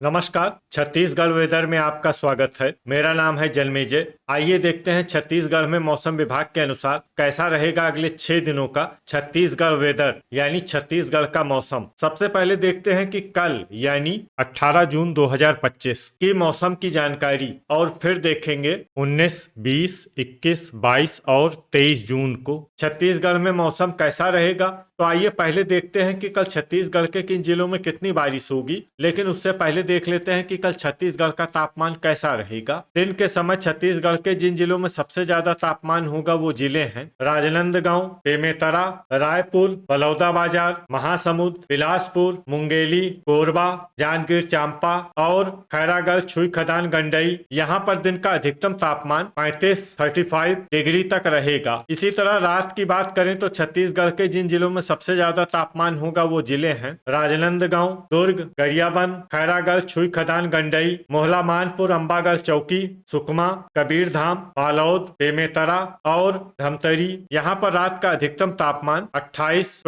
नमस्कार। छत्तीसगढ़ वेदर में आपका स्वागत है। मेरा नाम है जन्मेजय। आइए देखते हैं छत्तीसगढ़ में मौसम विभाग के अनुसार कैसा रहेगा अगले 6 दिनों का छत्तीसगढ़ वेदर यानी छत्तीसगढ़ का मौसम। सबसे पहले देखते हैं कि कल यानी 18 जून 2025 की मौसम की जानकारी और फिर देखेंगे 19, 20, 21, 22 और 23 जून को छत्तीसगढ़ में मौसम कैसा रहेगा। तो आइए पहले देखते हैं कि कल छत्तीसगढ़ के किन जिलों में कितनी बारिश होगी, लेकिन उससे पहले देख लेते हैं कि कल छत्तीसगढ़ का तापमान कैसा रहेगा। दिन के समय छत्तीसगढ़ के जिन जिलों में सबसे ज्यादा तापमान होगा वो जिले हैं राजनांदगांव, बेमेतरा, रायपुर, बलौदाबाजार, महासमुंद, बिलासपुर, मुंगेली, कोरबा, जांजगीर चांपा और खैरागढ़, छुईखदान, गंडई। यहाँ पर दिन का अधिकतम तापमान 35 डिग्री तक रहेगा। इसी तरह रात की बात करें तो छत्तीसगढ़ के जिन जिलों में सबसे ज्यादा तापमान होगा वो जिले हैं राजनांदगांव, दुर्ग, गरियाबंद, खैरागढ़, छुईखदान, गंडई, मोहला, मानपुर, अंबागढ़ चौकी, सुकमा, कबीरधाम, बालोद, बेमेतरा और धमतरी। यहाँ पर रात का अधिकतम तापमान 28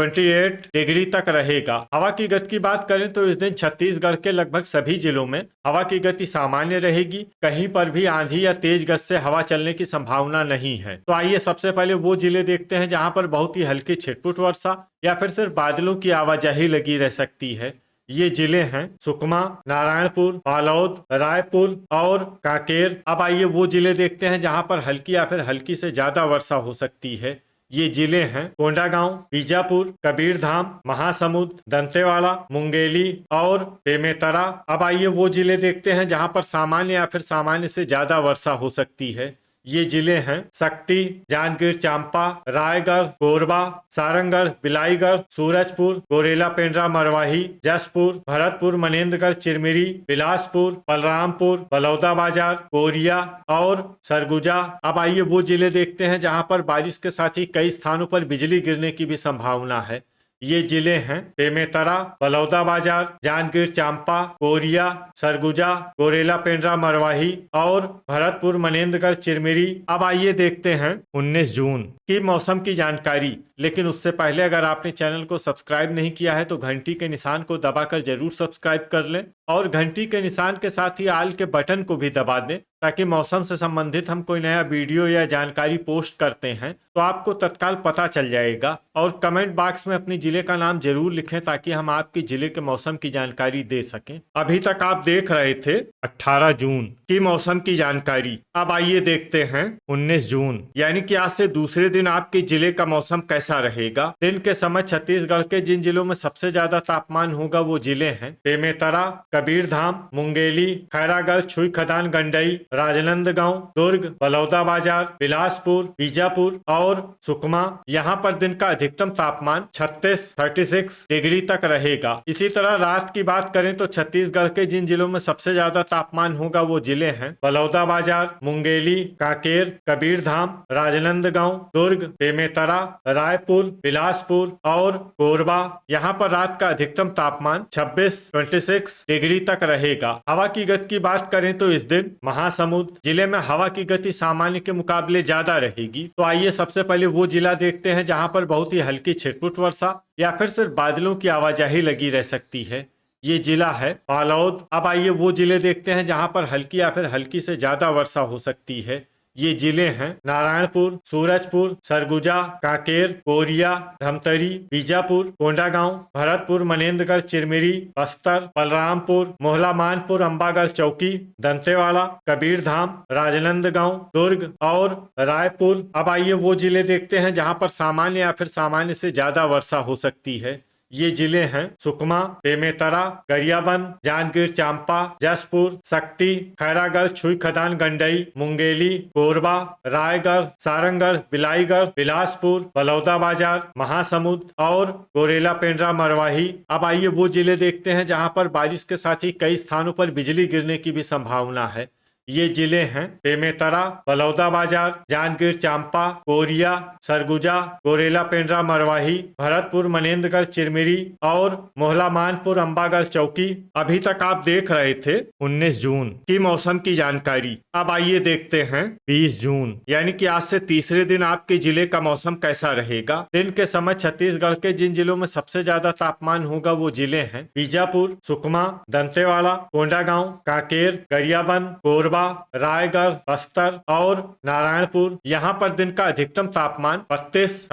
डिग्री तक रहेगा। हवा की गति की बात करें तो इस दिन छत्तीसगढ़ के लगभग सभी जिलों में हवा की गति सामान्य रहेगी। कहीं पर भी आंधी या तेज गति से हवा चलने की संभावना नहीं है। तो आइए सबसे पहले वो जिले देखते हैं जहां पर बहुत ही हल्की छिटपुट वर्षा या फिर सिर्फ बादलों की आवाजाही लगी रह सकती है। ये जिले हैं सुकमा, नारायणपुर, बालोद, रायपुर और कांकेर। अब आइए वो जिले देखते हैं जहां पर हल्की या फिर हल्की से ज्यादा वर्षा हो सकती है। ये जिले हैं कोंडागांव, बीजापुर, कबीरधाम, महासमुंद, दंतेवाड़ा, मुंगेली और बेमेतरा। अब आइए वो जिले देखते हैं जहां पर सामान्य या फिर सामान्य से ज्यादा वर्षा हो सकती है। ये जिले हैं सक्ती, जांजगीर चांपा, रायगढ़, कोरबा, सारंगढ़, बिलाईगढ़, सूरजपुर, गोरेला, पेंड्रा, मरवाही, जसपुर, भरतपुर, मनेन्द्रगढ़, चिरमिरी, बिलासपुर, बलरामपुर, बलौदाबाजार, कोरिया और सरगुजा। अब आइए वो जिले देखते हैं जहां पर बारिश के साथ ही कई स्थानों पर बिजली गिरने की भी संभावना है। ये जिले हैं बेमेतरा, बलौदाबाजार, जांजगीर चांपा, कोरिया, सरगुजा, गोरेला, पेंड्रा, मरवाही और भरतपुर, मनेन्द्रगढ़, चिरमिरी। अब आइए देखते हैं 19 जून की मौसम की जानकारी। लेकिन उससे पहले अगर आपने चैनल को सब्सक्राइब नहीं किया है तो घंटी के निशान को दबाकर जरूर सब्सक्राइब कर लें और घंटी के निशान के साथ ही आल के बटन को भी दबा दें, ताकि मौसम से संबंधित हम कोई नया वीडियो या जानकारी पोस्ट करते हैं तो आपको तत्काल पता चल जाएगा। और कमेंट बॉक्स में अपने जिले का नाम जरूर लिखें ताकि हम आपके जिले के मौसम की जानकारी दे सकें। अभी तक आप देख रहे थे 18 जून की मौसम की जानकारी। अब आइए देखते हैं 19 जून यानी कि आज से दूसरे दिन आपके जिले का मौसम कैसा रहेगा। दिन के समय छत्तीसगढ़ के जिन जिलों में सबसे ज्यादा तापमान होगा वो जिले हैं बेमेतरा, कबीरधाम, मुंगेली, खैरागढ़, छुईखदान, गंडई, राजनांदगांव, दुर्ग, बलौदाबाजार, बिलासपुर, बीजापुर और सुकमा। यहाँ पर दिन का अधिकतम तापमान 36 डिग्री तक रहेगा। इसी तरह रात की बात करें तो छत्तीसगढ़ के जिन जिलों में सबसे ज्यादा तापमान होगा वो जिले हैं बलौदाबाजार, मुंगेली, कांकेर, कबीरधाम, राजनांदगांव, दुर्ग, बेमेतरा, रायपुर, बिलासपुर और कोरबा। यहाँ पर रात का अधिकतम तापमान 26 डिग्री तक रहेगा। हवा की गति की बात करें तो इस दिन महासमुंद जिले में हवा की गति सामान्य के मुकाबले ज्यादा रहेगी। तो आइए सबसे पहले वो जिला देखते हैं जहां पर बहुत ही हल्की छिटपुट वर्षा या फिर सिर्फ बादलों की आवाजाही लगी रह सकती है। ये जिला है बालोद। अब आइए वो जिले देखते हैं जहां पर हल्की या फिर हल्की से ज्यादा वर्षा हो सकती है। ये जिले हैं नारायणपुर, सूरजपुर, सरगुजा, कांकेर, कोरिया, धमतरी, बीजापुर, कोंडागांव, भरतपुर, मनेन्द्रगढ़, चिरमिरी, बस्तर, बलरामपुर, मोहला, मानपुर, अंबागढ़ चौकी, दंतेवाड़ा, कबीरधाम, राजनांदगांव, दुर्ग और रायपुर। अब आइए वो जिले देखते हैं जहां पर सामान्य या फिर सामान्य से ज्यादा वर्षा हो सकती है। ये जिले हैं सुकमा, बेमेतरा, गरियाबंद, जांजगीर चांपा, जसपुर, सक्ती, खैरागढ़, छुईखदान, गंडई, मुंगेली, कोरबा, रायगढ़, सारंगढ़, बिलाईगढ़, बिलासपुर, बलौदाबाजार, महासमुंद और गोरेला, पेंड्रा, मरवाही। अब आइए वो जिले देखते हैं जहां पर बारिश के साथ ही कई स्थानों पर बिजली गिरने की भी संभावना है। ये जिले हैं बेमेतरा, बलौदाबाजार, जांजगीर चांपा, कोरिया, सरगुजा, गोरेला पेंड्रा मरवाही, भरतपुर, मनेन्द्रगढ़, चिरमिरी और मोहला मानपुर, अंबागढ़ चौकी। अभी तक आप देख रहे थे 19 जून की मौसम की जानकारी। अब आइए देखते हैं 20 जून यानी कि आज से तीसरे दिन आपके जिले का मौसम कैसा रहेगा। दिन के समय छत्तीसगढ़ के जिन जिलों में सबसे ज्यादा तापमान होगा वो जिले हैं बीजापुर, सुकमा, दंतेवाड़ा, कोंडागांव, कांकेर, गरियाबंद, कोरबा, रायगढ़, बस्तर और नारायणपुर। यहाँ पर दिन का अधिकतम तापमान 32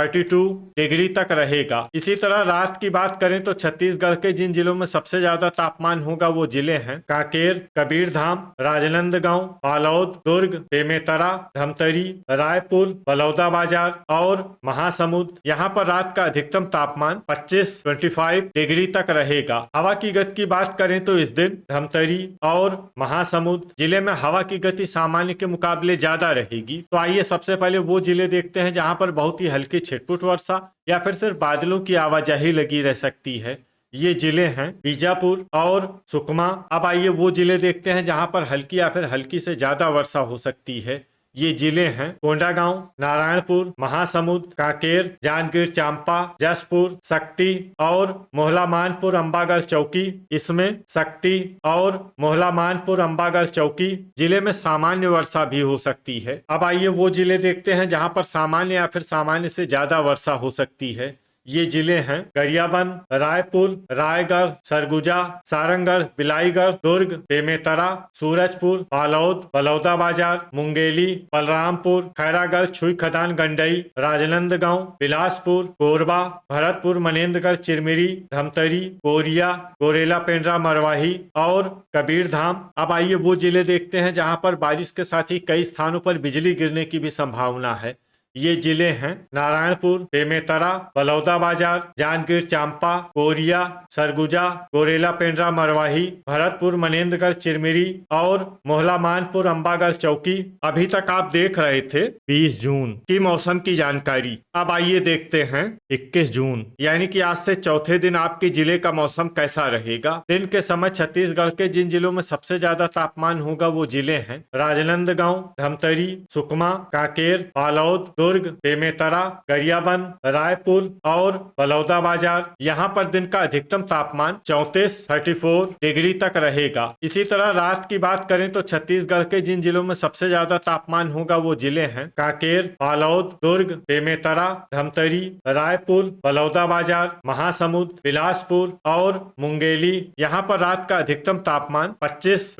डिग्री तक रहेगा। इसी तरह रात की बात करें तो छत्तीसगढ़ के जिन जिलों में सबसे ज्यादा तापमान होगा वो जिले हैं कांकेर, कबीरधाम, राजनांदगांव, बालोद, दुर्ग, बेमेतरा, धमतरी, रायपुर, बलौदाबाजार और महासमुंद। यहाँ पर रात का अधिकतम तापमान 25 डिग्री तक रहेगा। हवा की गति की बात करें तो इस दिन धमतरी और महासमुंद जिले में हवा की गति सामान्य के मुकाबले ज्यादा रहेगी। तो आइए सबसे पहले वो जिले देखते हैं जहां पर बहुत ही हल्की छिटपुट वर्षा या फिर सिर्फ बादलों की आवाजाही लगी रह सकती है। ये जिले हैं बीजापुर और सुकमा। अब आइए वो जिले देखते हैं जहां पर हल्की या फिर हल्की से ज्यादा वर्षा हो सकती है। ये जिले हैं कोंडागांव, नारायणपुर, महासमुंद, कांकेर, जांजगीर चांपा, जसपुर, शक्ति और मोहला मानपुर, अंबागढ़ चौकी। इसमें शक्ति और मोहला मानपुर, अंबागढ़ चौकी जिले में सामान्य वर्षा भी हो सकती है। अब आइए वो जिले देखते हैं जहां पर सामान्य या फिर सामान्य से ज्यादा वर्षा हो सकती है। ये जिले हैं गरियाबंद, रायपुर, रायगढ़, सरगुजा, सारंगढ़, बिलाईगढ़, दुर्ग, बेमेतरा, सूरजपुर, बालोद, बलौदाबाजार, मुंगेली, बलरामपुर, खैरागढ़, छुई खदान, गंडई, राजनांदगांव, बिलासपुर, कोरबा, भरतपुर, मनेन्द्रगढ़, चिरमिरी, धमतरी, कोरिया, गोरेला पेंड्रा मरवाही और कबीरधाम। अब आइए वो जिले देखते हैं जहां पर बारिश के साथ ही कई स्थानों पर बिजली गिरने की भी संभावना है। ये जिले हैं नारायणपुर, बेमेतरा, बलौदाबाजार, जांजगीर चांपा, कोरिया, सरगुजा, गोरेला पेंड्रा मरवाही, भरतपुर, मनेन्द्रगढ़, चिरमिरी और मोहला मानपुर, अंबागढ़ चौकी। अभी तक आप देख रहे थे 20 जून की मौसम की जानकारी। अब आइए देखते हैं 21 जून यानी कि आज से चौथे दिन आपके जिले का मौसम कैसा रहेगा। दिन के समय छत्तीसगढ़ के जिन जिलों में सबसे ज्यादा तापमान होगा वो जिले हैं राजनांदगांव, धमतरी, सुकमा, कांकेर, बालोद, दुर्ग, बेमेतरा, गरियाबंद, रायपुर और बलौदाबाजार। यहाँ पर दिन का अधिकतम तापमान 34 डिग्री तक रहेगा। इसी तरह रात की बात करें तो छत्तीसगढ़ के जिन जिलों में सबसे ज्यादा तापमान होगा वो जिले हैं कांकेर, बालोद, दुर्ग, बेमेतरा, धमतरी, रायपुर, बलौदाबाजार, महासमुंद, बिलासपुर और मुंगेली। यहाँ पर रात का अधिकतम तापमान 25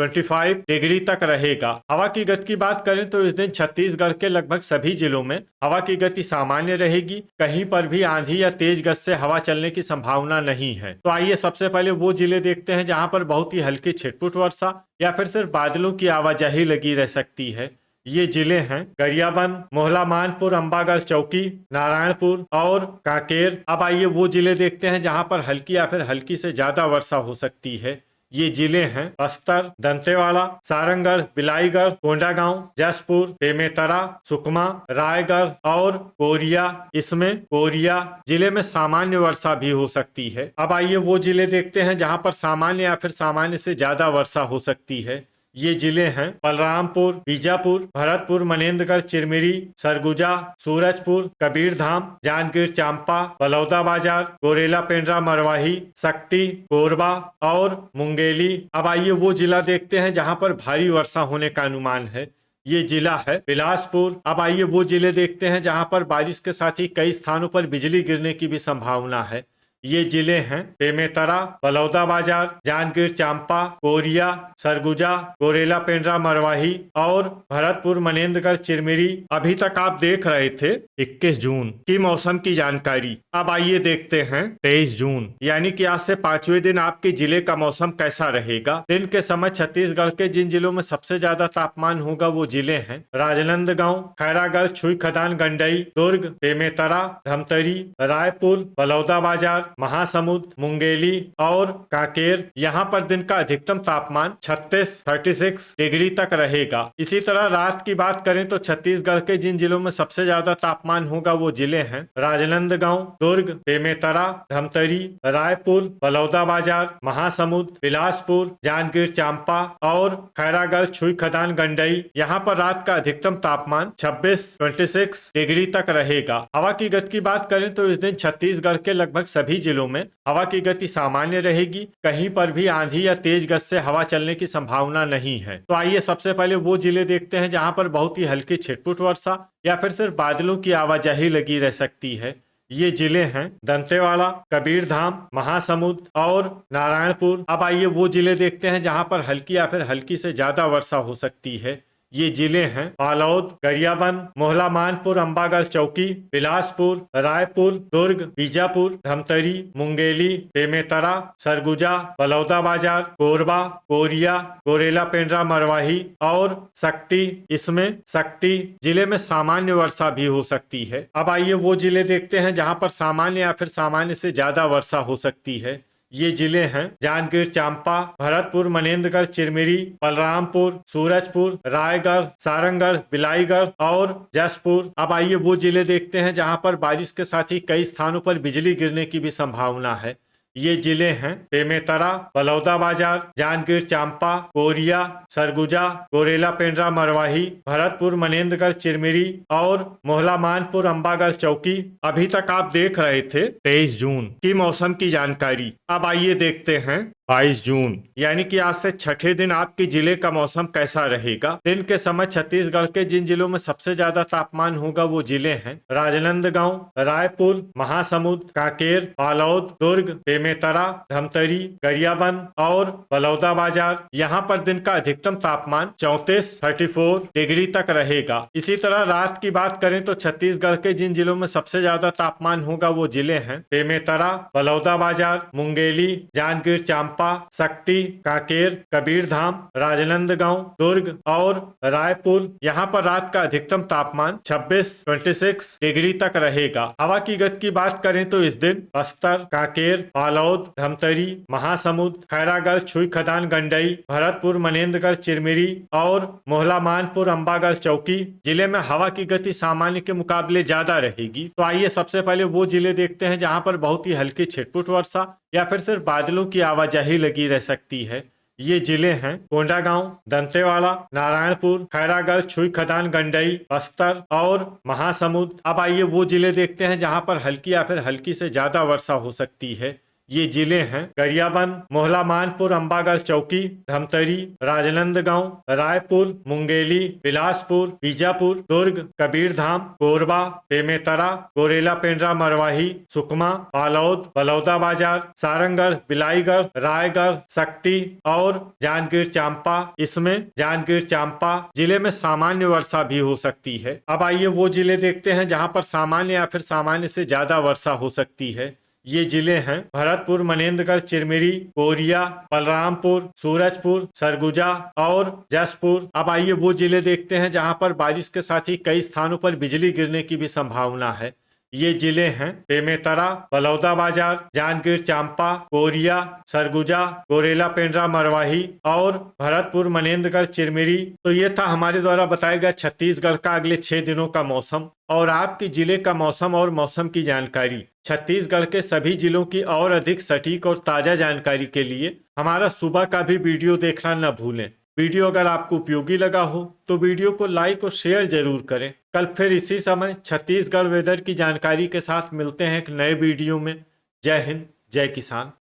डिग्री तक रहेगा। हवा की गति की बात करें तो इस दिन छत्तीसगढ़ के लगभग सभी जिलों में हवा की गति सामान्य रहेगी। कहीं पर भी आंधी या तेज गति से हवा चलने की संभावना नहीं है। तो आइए सबसे पहले वो जिले देखते हैं जहां पर बहुत ही हल्की छिटपुट वर्षा या फिर सिर्फ बादलों की आवाजाही लगी रह सकती है। ये जिले हैं गरियाबंद, मोहला मानपुर, अंबागढ़ चौकी, नारायणपुर और कांकेर। अब आइए वो जिले देखते हैं जहां पर हल्की या फिर हल्की से ज्यादा वर्षा हो सकती है। ये जिले हैं बस्तर, दंतेवाड़ा, सारंगढ़, बिलाईगढ़, कोंडागांव, जसपुर, बेमेतरा, सुकमा, रायगढ़ और कोरिया। इसमें कोरिया जिले में सामान्य वर्षा भी हो सकती है। अब आइए वो जिले देखते हैं जहां पर सामान्य या फिर सामान्य से ज्यादा वर्षा हो सकती है। ये जिले हैं बलरामपुर, बीजापुर, भरतपुर, मनेन्द्रगढ़, चिरमिरी, सरगुजा, सूरजपुर, कबीरधाम, जांजगीर चांपा, बलौदाबाजार, गोरेला पेंड्रा मरवाही, शक्ति, कोरबा और मुंगेली। अब आइए वो जिला देखते हैं जहां पर भारी वर्षा होने का अनुमान है। ये जिला है बिलासपुर। अब आइए वो जिले देखते हैं जहां पर बारिश के साथ ही कई स्थानों पर बिजली गिरने की भी संभावना है। ये जिले हैं बेमेतरा, बलौदाबाजार, जांजगीर चांपा, कोरिया, सरगुजा, गोरेला पेंड्रा मरवाही और भरतपुर, मनेन्द्रगढ़, चिरमिरी। अभी तक आप देख रहे थे 21 जून की मौसम की जानकारी। अब आइए देखते हैं 23 जून यानी कि आज से 5वें दिन आपके जिले का मौसम कैसा रहेगा। दिन के समय छत्तीसगढ़ के जिन जिलों में सबसे ज्यादा तापमान होगा वो जिले हैं राजनांदगांव, खैरागढ़, छुई खदान, गंडई, दुर्ग, बेमेतरा, धमतरी, रायपुर, बलौदाबाजार, महासमुंद, मुंगेली और कांकेर, यहाँ पर दिन का अधिकतम तापमान 36 डिग्री तक रहेगा। इसी तरह रात की बात करें तो छत्तीसगढ़ के जिन जिलों में सबसे ज्यादा तापमान होगा वो जिले हैं राजनांदगांव, दुर्ग, बेमेतरा, धमतरी, रायपुर, बलौदाबाजार, महासमुंद, बिलासपुर, जांजगीर चांपा और खैरागढ़, छुई खदान, गंडई। यहाँ पर रात का अधिकतम तापमान 26 डिग्री तक रहेगा। हवा की गति की बात करें तो इस दिन छत्तीसगढ़ के लगभग सभी जिलों में हवा की गति सामान्य रहेगी। कहीं पर भी आंधी या तेज गति से हवा चलने की संभावना नहीं है। तो आइए सबसे पहले वो जिले देखते हैं जहां पर बहुत ही हल्की छिटपुट वर्षा या फिर सिर्फ बादलों की आवाजाही लगी रह सकती है। ये जिले हैं दंतेवाड़ा, कबीरधाम, महासमुंद और नारायणपुर। अब आइए वो जिले देखते हैं जहां पर हल्की या फिर हल्की से ज्यादा वर्षा हो सकती है। ये जिले हैं बालोद, गरियाबंद, मोहला मानपुर, अंबागढ़ चौकी, बिलासपुर, रायपुर, दुर्ग, बीजापुर, धमतरी, मुंगेली, बेमेतरा, सरगुजा, बलौदाबाजार, कोरबा, कोरिया, गोरेला, पेंड्रा, मरवाही और सक्ती। इसमें सक्ती जिले में सामान्य वर्षा भी हो सकती है। अब आइए वो जिले देखते हैं जहां पर सामान्य या फिर सामान्य से ज्यादा वर्षा हो सकती है। ये जिले हैं जांजगीर चांपा, भरतपुर, मनेन्द्रगढ़, चिरमिरी, बलरामपुर, सूरजपुर, रायगढ़, सारंगढ़, बिलाईगढ़ और जसपुर। अब आइए वो जिले देखते हैं जहां पर बारिश के साथ ही कई स्थानों पर बिजली गिरने की भी संभावना है। ये जिले हैं बेमेतरा, बलौदाबाजार, जांजगीर चांपा, कोरिया, सरगुजा, गोरेला, पेंड्रा, मरवाही, भरतपुर, मनेन्द्रगढ़, चिरमिरी और मोहला मानपुर, अंबागढ़ चौकी। अभी तक आप देख रहे थे 23 जून की मौसम की जानकारी। अब आइए देखते हैं 22 जून यानी कि आज से छठे दिन आपके जिले का मौसम कैसा रहेगा। दिन के समय छत्तीसगढ़ के जिन जिलों में सबसे ज्यादा तापमान होगा वो जिले हैं राजनांदगांव, रायपुर, महासमुंद, कांकेर, बालोद, दुर्ग, बेमेतरा, धमतरी, गरियाबंद और बलौदाबाजार। यहाँ पर दिन का अधिकतम तापमान 34 डिग्री तक रहेगा। इसी तरह रात की बात करें तो छत्तीसगढ़ के जिन जिलों में सबसे ज्यादा तापमान होगा वो जिले हैं बेमेतरा, बलौदाबाजार, मुंगेली, जांजगीर चांपा, सक्ती, कांकेर, कबीरधाम, राजनांदगांव, दुर्ग और रायपुर। यहाँ पर रात का अधिकतम तापमान 26 डिग्री तक रहेगा। हवा की गति की बात करें तो इस दिन बस्तर, कांकेर, बालोद, धमतरी, महासमुंद, खैरागढ़, छुई खदान, गंडई, भरतपुर, मनेन्द्रगढ़, चिरमिरी और मोहला मानपुर, अंबागढ़ चौकी जिले में हवा की गति सामान्य के मुकाबले ज्यादा रहेगी। तो आइए सबसे पहले वो जिले देखते हैं जहां पर बहुत ही हल्की छिटपुट वर्षा या फिर सिर्फ बादलों की आवाजाही लगी रह सकती है। ये जिले हैं कोंडागांव, दंतेवाड़ा, नारायणपुर, खैरागढ़, छुई खदान, गंडई, बस्तर और महासमुंद। अब आइए वो जिले देखते हैं जहां पर हल्की या फिर हल्की से ज्यादा वर्षा हो सकती है। ये जिले हैं गरियाबंद, मोहला मानपुर, अंबागढ़ चौकी, धमतरी, राजनांदगांव, रायपुर, मुंगेली, बिलासपुर, बीजापुर, दुर्ग, कबीरधाम, कोरबा, बेमेतरा, गोरेला, पेंड्रा, मरवाही, सुकमा, बालोद, बलौदाबाजार, सारंगढ़, बिलाईगढ़, रायगढ़, सक्ती और जांजगीर चांपा। इसमें जांजगीर चांपा जिले में सामान्य वर्षा भी हो सकती है। अब आइए वो जिले देखते हैं जहां पर सामान्य या फिर सामान्य से ज्यादा वर्षा हो सकती है। ये जिले हैं भरतपुर, मनेन्द्रगढ़, चिरमिरी, कोरिया, बलरामपुर, सूरजपुर, सरगुजा और जसपुर। अब आइए वो जिले देखते हैं जहां पर बारिश के साथ ही कई स्थानों पर बिजली गिरने की भी संभावना है। ये जिले हैं बेमेतरा, बलौदाबाजार, जांजगीर चांपा, कोरिया, सरगुजा, गोरेला, पेंड्रा, मरवाही और भरतपुर, मनेन्द्रगढ़, चिरमिरी। तो ये था हमारे द्वारा बताया गया छत्तीसगढ़ का अगले 6 दिनों का मौसम और आपके जिले का मौसम और मौसम की जानकारी। छत्तीसगढ़ के सभी जिलों की और अधिक सटीक और ताजा जानकारी के लिए हमारा सुबह का भी वीडियो देखना न भूलें। वीडियो अगर आपको उपयोगी लगा हो तो वीडियो को लाइक और शेयर जरूर करें। कल फिर इसी समय छत्तीसगढ़ वेदर की जानकारी के साथ मिलते हैं एक नए वीडियो में। जय हिंद, जय किसान।